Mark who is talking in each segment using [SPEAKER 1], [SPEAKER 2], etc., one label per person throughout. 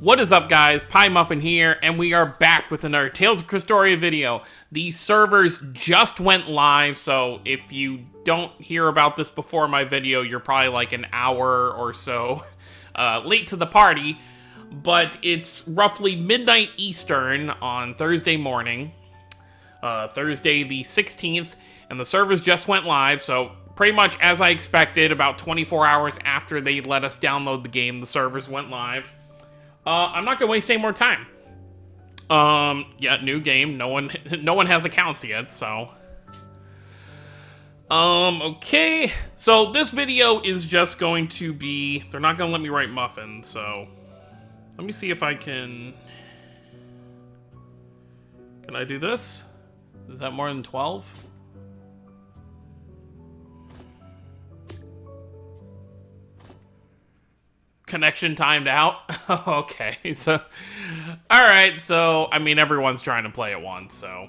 [SPEAKER 1] What is up, guys? Pie Muffin here, and we are back with another Tales of Crestoria video. The servers just went live, so if you don't hear about this before my video, you're probably like an hour or so late to the party. But it's roughly midnight Eastern on Thursday morning, Thursday the 16th, and the servers just went live, so pretty much as I expected, about 24 hours after they let us download the game, the servers went live. I'm not gonna waste any more time. Yeah, new game. No one has accounts yet, so. Okay. So this video is just going to be. They're not gonna let me write muffin, so. Let me see if I can. Can I do this? Is that more than 12? Connection timed out. Okay, so all right, so I mean everyone's trying to play at once, so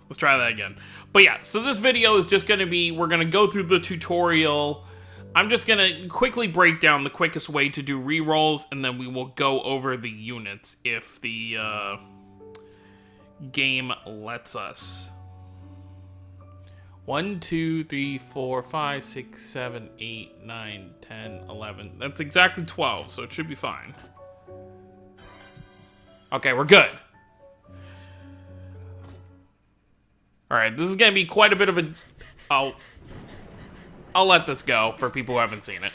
[SPEAKER 1] let's try that again. But yeah, so this video is just gonna be, we're gonna go through the tutorial. I'm just gonna quickly break down the quickest way to do rerolls, and then we will go over the units if the game lets us. 1, 2, 3, 4, 5, 6, 7, 8, 9, 10, 11. That's exactly 12, so it should be fine. Okay, we're good. Alright, this is gonna be quite a bit of a... I'll let this go for people who haven't seen it.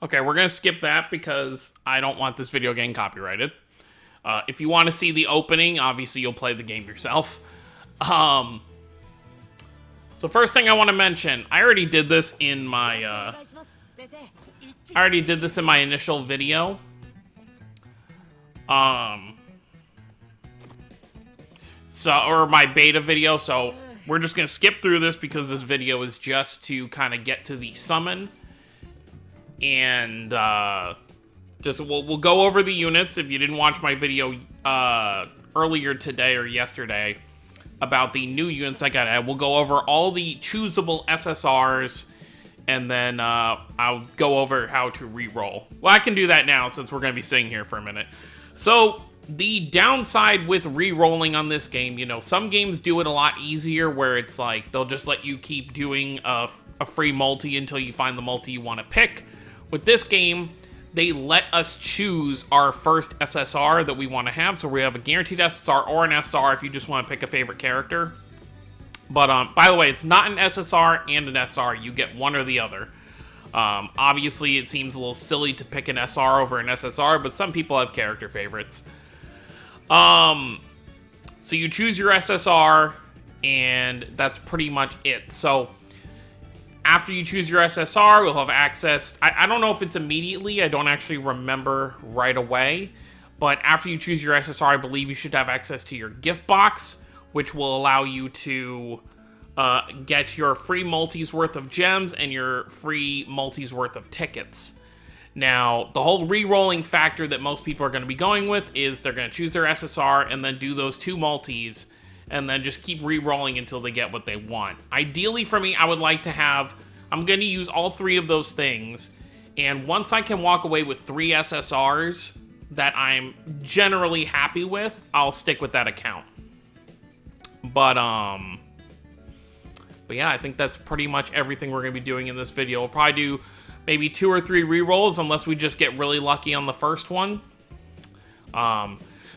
[SPEAKER 1] Okay, we're gonna skip that because I don't want this video getting copyrighted. If you want to see the opening, obviously you'll play the game yourself. So first thing I want to mention, I already did this in my initial video. Or my beta video, so we're just gonna skip through this because this video is just to kind of get to the summon. And we'll go over the units. If you didn't watch my video earlier today or yesterday about the new units I got added, we'll go over all the choosable SSRs, and then I'll go over how to re-roll. Well, I can do that now since we're going to be sitting here for a minute. So the downside with re-rolling on this game, you know, some games do it a lot easier where it's like they'll just let you keep doing a free multi until you find the multi you want to pick. With this game, they let us choose our first SSR that we want to have. So we have a guaranteed SSR or an SR if you just want to pick a favorite character. But by the way, it's not an SSR and an SR. You get one or the other. Obviously, it seems a little silly to pick an SR over an SSR, but some people have character favorites. So you choose your SSR, and that's pretty much it. So after you choose your SSR, we'll have access. I don't know if it's immediately. I don't actually remember right away. But after you choose your SSR, I believe you should have access to your gift box, which will allow you to get your free multis worth of gems and your free multis worth of tickets. Now, the whole re-rolling factor that most people are going to be going with is they're going to choose their SSR and then do those 2 multis, and then just keep re-rolling until they get what they want. Ideally for me, I would like to have, I'm going to use all 3 of those things, and once I can walk away with 3 SSRs that I'm generally happy with, I'll stick with that account. But yeah, I think that's pretty much everything we're going to be doing in this video. We'll probably do maybe 2 or 3 re-rolls unless we just get really lucky on the first one.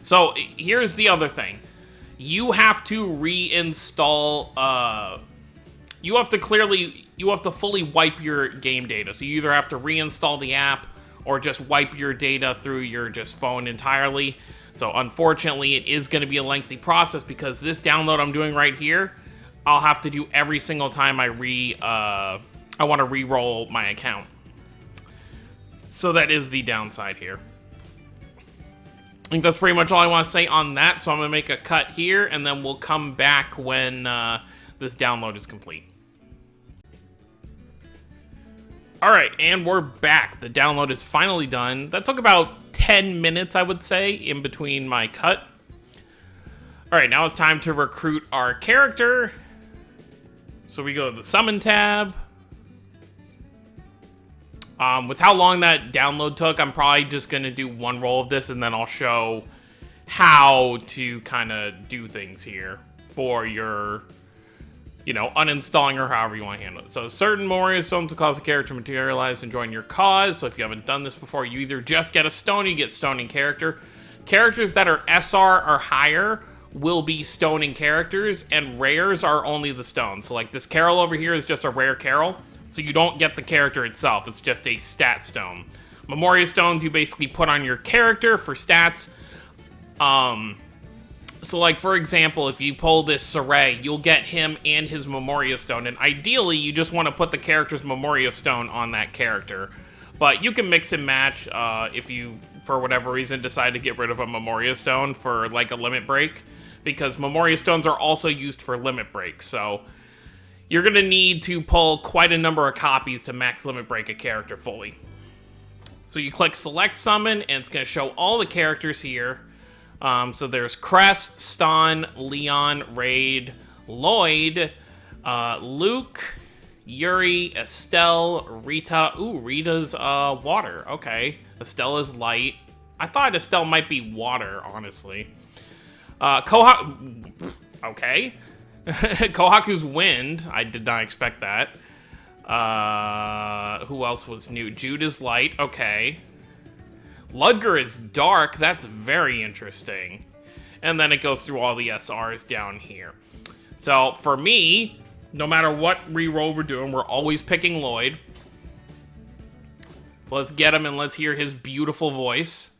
[SPEAKER 1] So here's the other thing. You have to reinstall, you have to fully wipe your game data. So you either have to reinstall the app or just wipe your data through your just phone entirely. So unfortunately, it is going to be a lengthy process because this download I'm doing right here, I'll have to do every single time I want to re-roll my account. So that is the downside here. I think that's pretty much all I want to say on that. So I'm going to make a cut here, and then we'll come back when this download is complete. Alright, and we're back. The download is finally done. That took about 10 minutes, I would say, in between my cut. Alright, now it's time to recruit our character. So we go to the Summon tab. With how long that download took, I'm probably just going to do one roll of this, and then I'll show how to kind of do things here for your, you know, uninstalling or however you want to handle it. So certain Moria stones will cause a character to materialize and join your cause. So if you haven't done this before, you either just get a stone or you get stoning character. Characters that are SR or higher will be stoning characters, and rares are only the stones. So like this Carol over here is just a rare Carol. So you don't get the character itself, it's just a stat stone. Memoria stones you basically put on your character for stats. So like for example, if you pull this Saray, you'll get him and his Memoria stone, and ideally you just want to put the character's Memoria stone on that character. But you can mix and match if you, for whatever reason, decide to get rid of a Memoria stone for like a limit break, because Memoria stones are also used for limit breaks, so you're going to need to pull quite a number of copies to max limit break a character fully. So you click select summon, and it's going to show all the characters here. So there's Crest, Ston, Leon, Raid, Lloyd, Luke, Yuri, Estelle, Rita. Ooh, Rita's water. Okay. Estelle is light. I thought Estelle might be water, honestly. Okay. Kohaku's wind. I did not expect that. Who else was new? Jude is light. Okay. Ludger is dark. That's very interesting. And then it goes through all the SRs down here. So for me, no matter what reroll we're doing, we're always picking Lloyd. So let's get him and let's hear his beautiful voice.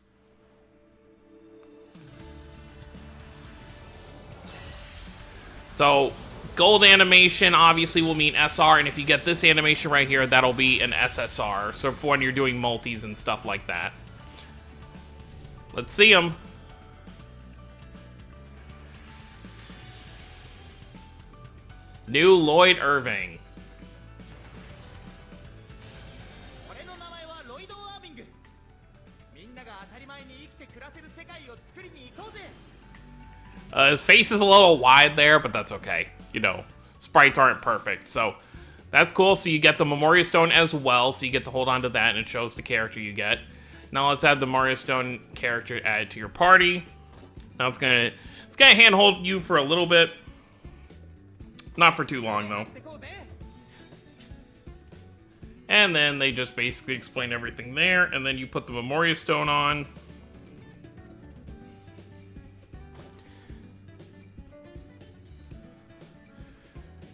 [SPEAKER 1] So, gold animation obviously will mean SR, and if you get this animation right here, that'll be an SSR. So for when you're doing multis and stuff like that. Let's see him. New Lloyd Irving. His face is a little wide there, but that's okay. You know, sprites aren't perfect, so that's cool. So you get the Memoria Stone as well, so you get to hold on to that, and it shows the character you get. Now let's add the Memoria Stone character added to your party. Now it's gonna handhold you for a little bit. Not for too long, though. And then they just basically explain everything there, and then you put the Memoria Stone on.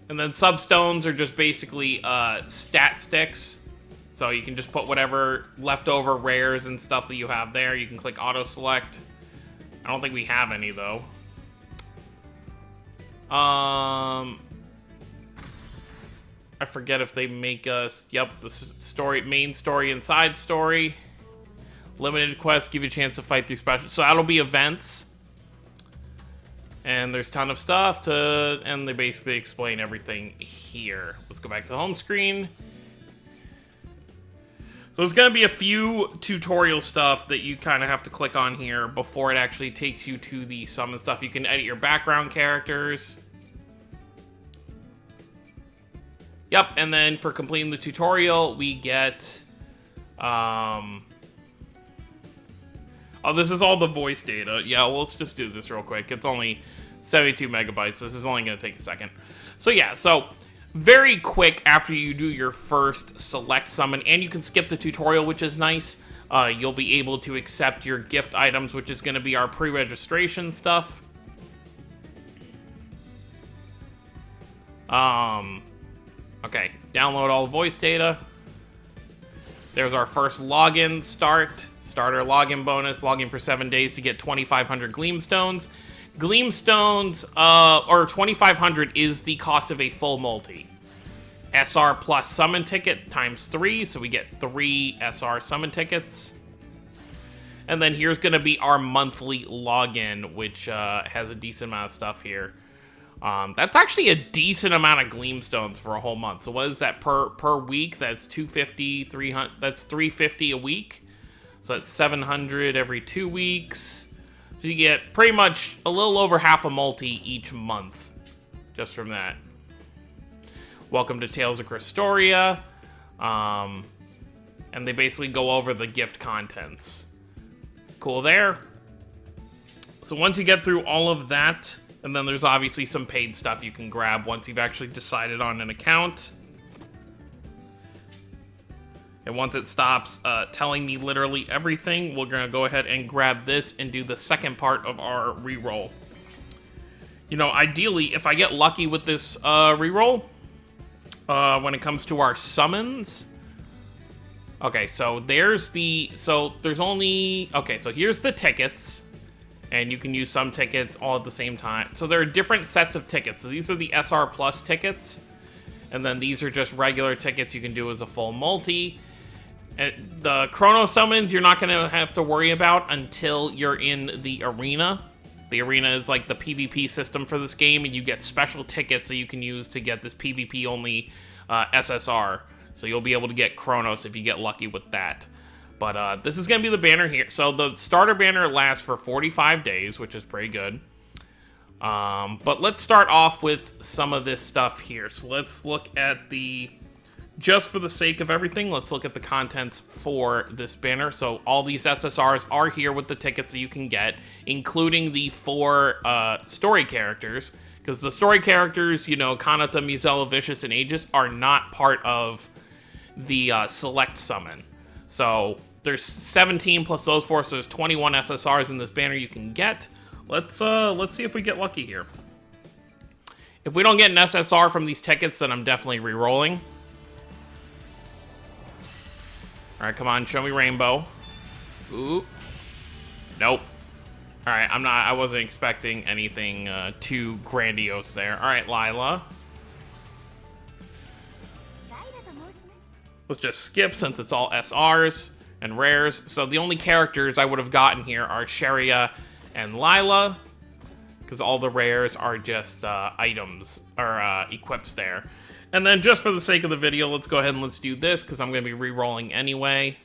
[SPEAKER 1] And then substones are just basically stat sticks. So you can just put whatever leftover rares and stuff that you have there. You can click auto select. I don't think we have any though. I forget if they make us, yep, the story, main story and side story. Limited quests give you a chance to fight through special. So that'll be events. And there's a ton of stuff and they basically explain everything here. Let's go back to the home screen. So there's going to be a few tutorial stuff that you kind of have to click on here before it actually takes you to the summon stuff. You can edit your background characters. Yep, and then for completing the tutorial, we get... Oh, this is all the voice data. Yeah, well, let's just do this real quick. It's only 72 megabytes. This is only going to take a second. So yeah, so very quick after you do your first select summon, and you can skip the tutorial, which is nice. you'll be able to accept your gift items, which is going to be our pre-registration stuff. Okay, download all the voice data. There's our first login starter login bonus. Login for 7 days to get 2,500 Gleamstones. Gleamstones, or 2,500 is the cost of a full multi. SR plus summon ticket times 3, so we get 3 SR summon tickets. And then here's going to be our monthly login, which has a decent amount of stuff here. That's actually a decent amount of Gleamstones for a whole month. So what is that per week? That's 250, 300. That's 350 a week. So that's 700 every 2 weeks. So you get pretty much a little over half a multi each month just from that. Welcome to Tales of Crestoria. And they basically go over the gift contents. Cool there. So once you get through all of that, and then there's obviously some paid stuff you can grab once you've actually decided on an account. And once it stops telling me literally everything, we're going to go ahead and grab this and do the second part of our reroll. You know, ideally, if I get lucky with this reroll, when it comes to our summons... Okay, so there's the... So there's only... Okay, so here's the tickets. And you can use some tickets all at the same time. So there are different sets of tickets. So these are the SR Plus tickets. And then these are just regular tickets you can do as a full multi. And the Chrono Summons you're not going to have to worry about until you're in the arena. The arena is like the PvP system for this game. And you get special tickets that you can use to get this PvP only SSR. So you'll be able to get Chronos if you get lucky with that. But this is going to be the banner here. So the starter banner lasts for 45 days, which is pretty good. But let's start off with some of this stuff here. So let's look at the... Just for the sake of everything, let's look at the contents for this banner. So all these SSRs are here with the tickets that you can get, including the 4 story characters. Because the story characters, you know, Kanata, Mizella, Vicious, and Aegis are not part of the select summon. So... There's 17 plus those 4, so there's 21 SSRs in this banner you can get. Let's see if we get lucky here. If we don't get an SSR from these tickets, then I'm definitely re-rolling. Alright, come on, show me rainbow. Ooh. Nope. Alright, I wasn't expecting anything too grandiose there. Alright, Lila. Let's just skip since it's all SRs and rares. So the only characters I would have gotten here are Sharia and Lila, because all the rares are just items, or equips there. And then just for the sake of the video, let's go ahead and let's do this, because I'm going to be re-rolling anyway.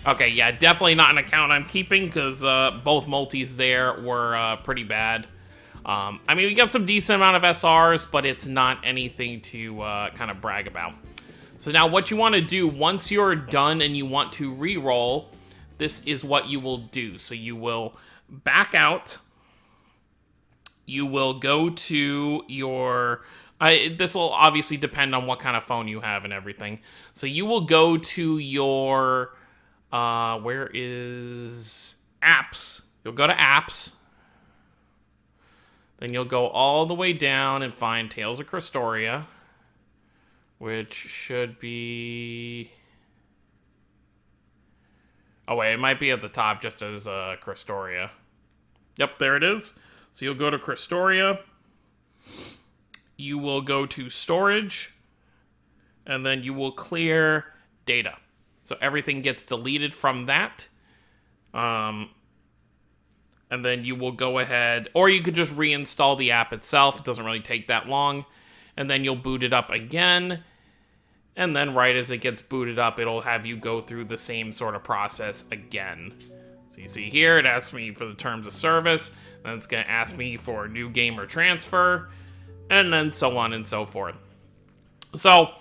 [SPEAKER 1] Okay, yeah, definitely not an account I'm keeping, because both multis there were pretty bad. I mean, we got some decent amount of SRs, but it's not anything to kind of brag about. So now what you want to do, once you're done and you want to re-roll, this is what you will do. So you will back out. You will go to your... this will obviously depend on what kind of phone you have and everything. So you will go to your... where is... apps. You'll go to apps. Then you'll go all the way down and find Tales of Crestoria, which should be... Oh, wait, it might be at the top just as Crestoria. Yep, there it is. So you'll go to Crestoria. You will go to Storage. And then you will clear Data. So everything gets deleted from that. And then you will go ahead, or you could just reinstall the app itself. It doesn't really take that long. And then you'll boot it up again. And then right as it gets booted up, it'll have you go through the same sort of process again. So you see here, it asks me for the terms of service. Then it's going to ask me for new game or transfer. And then so on and so forth. So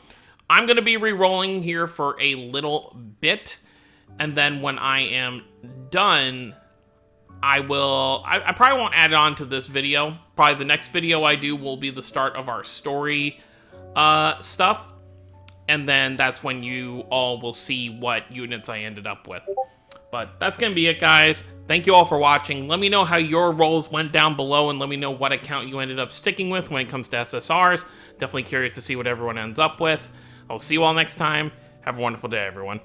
[SPEAKER 1] I'm going to be re-rolling here for a little bit. And then when I am done... I probably won't add it on to this video. Probably the next video I do will be the start of our story stuff. And then that's when you all will see what units I ended up with. But that's going to be it, guys. Thank you all for watching. Let me know how your rolls went down below, and let me know what account you ended up sticking with when it comes to SSRs. Definitely curious to see what everyone ends up with. I'll see you all next time. Have a wonderful day, everyone.